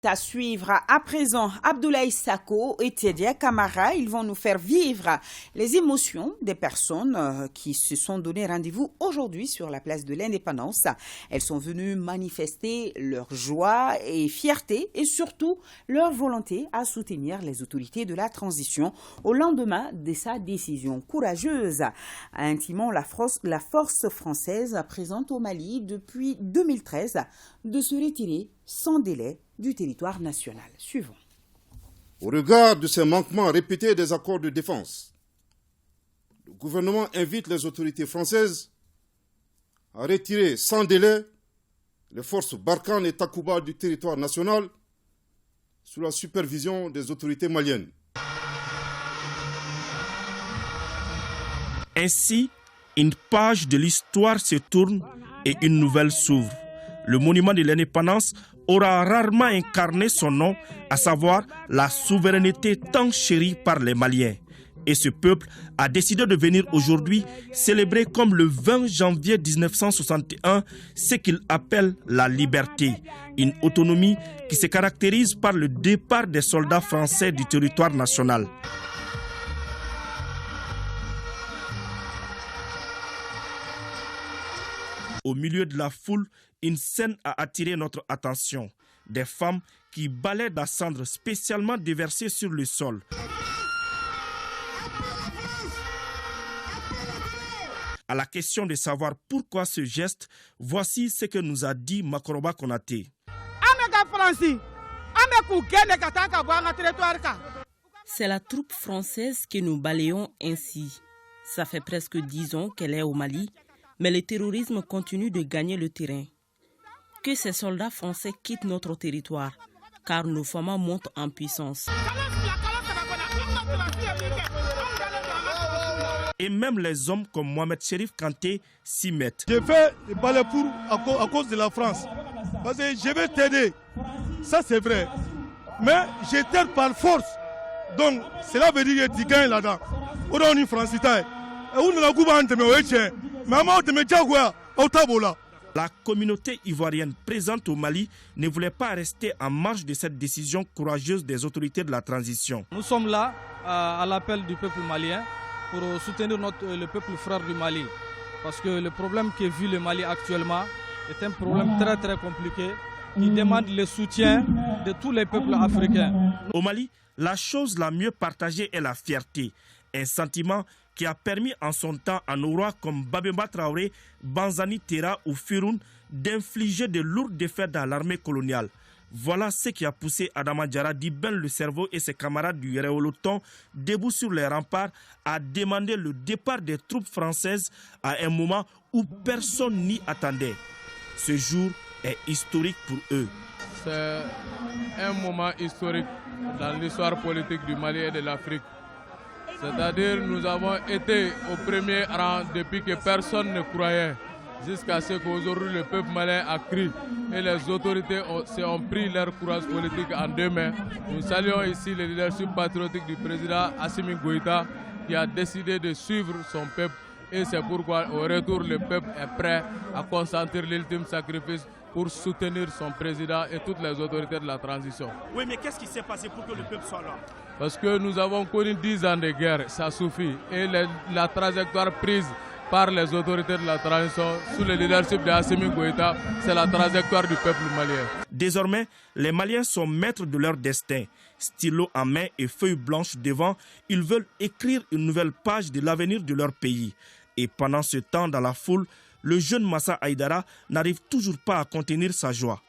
À suivre à présent Abdoulaye Sako et Tedia Camara. Ils vont nous faire vivre les émotions des personnes qui se sont donné rendez-vous aujourd'hui sur la place de l'Indépendance. Elles sont venues manifester leur joie et fierté et surtout leur volonté à soutenir les autorités de la transition au lendemain de sa décision courageuse, intimant la force française présente au Mali depuis 2013 de se retirer sans délai du territoire national. Suivons. Au regard de ces manquements répétés des accords de défense, le gouvernement invite les autorités françaises à retirer sans délai les forces Barkhane et Takuba du territoire national sous la supervision des autorités maliennes. Ainsi, une page de l'histoire se tourne et une nouvelle s'ouvre. Le monument de l'indépendance aura rarement incarné son nom, à savoir la souveraineté tant chérie par les Maliens. Et ce peuple a décidé de venir aujourd'hui célébrer comme le 20 janvier 1961 ce qu'il appelle la liberté, une autonomie qui se caractérise par le départ des soldats français du territoire national. Au milieu de la foule, une scène a attiré notre attention. Des femmes qui balaient la cendre spécialement déversée sur le sol. À la question de savoir pourquoi ce geste, voici ce que nous a dit Makoroba Konaté. C'est la troupe française que nous balayons ainsi. Ça fait presque 10 ans qu'elle est au Mali, mais le terrorisme continue de gagner le terrain. Que ces soldats français quittent notre territoire, car nos femmes montent en puissance. Et même les hommes comme Mohamed Chérif Kanté s'y mettent. Je fais le balai à cause de la France, parce que je vais t'aider, ça c'est vrai, mais je t'aide par force, donc cela veut dire que tu gagnes là-dedans. On est français, La communauté ivoirienne présente au Mali ne voulait pas rester en marge de cette décision courageuse des autorités de la transition. Nous sommes là à l'appel du peuple malien pour soutenir le peuple frère du Mali. Parce que le problème que vit le Mali actuellement est un problème très très compliqué qui demande le soutien de tous les peuples africains. Au Mali, la chose la mieux partagée est la fierté. Un sentiment qui a permis en son temps à nos rois comme Babemba Traoré, Banzani Tera ou Firoun d'infliger de lourdes défaites dans l'armée coloniale. Voilà ce qui a poussé Adama Diarra, Dibben le Cerveau et ses camarades du Réoloton, debout sur les remparts, à demander le départ des troupes françaises à un moment où personne n'y attendait. Ce jour est historique pour eux. C'est un moment historique dans l'histoire politique du Mali et de l'Afrique. C'est-à-dire nous avons été au premier rang depuis que personne ne croyait, jusqu'à ce qu'aujourd'hui le peuple malien a crié et les autorités ont pris leur courage politique en deux mains. Nous saluons ici le leadership patriotique du président Assimi Goïta qui a décidé de suivre son peuple et c'est pourquoi au retour le peuple est prêt à consentir l'ultime sacrifice pour soutenir son président et toutes les autorités de la transition. Oui, mais qu'est-ce qui s'est passé pour que le peuple soit là? Parce que nous avons connu 10 ans de guerre, ça suffit. Et la trajectoire prise par les autorités de la transition sous le leadership de Assimi Goïta, c'est la trajectoire du peuple malien. Désormais, les Maliens sont maîtres de leur destin. Stylo en main et feuille blanche devant, ils veulent écrire une nouvelle page de l'avenir de leur pays. Et pendant ce temps, dans la foule, le jeune Massa Haïdara n'arrive toujours pas à contenir sa joie.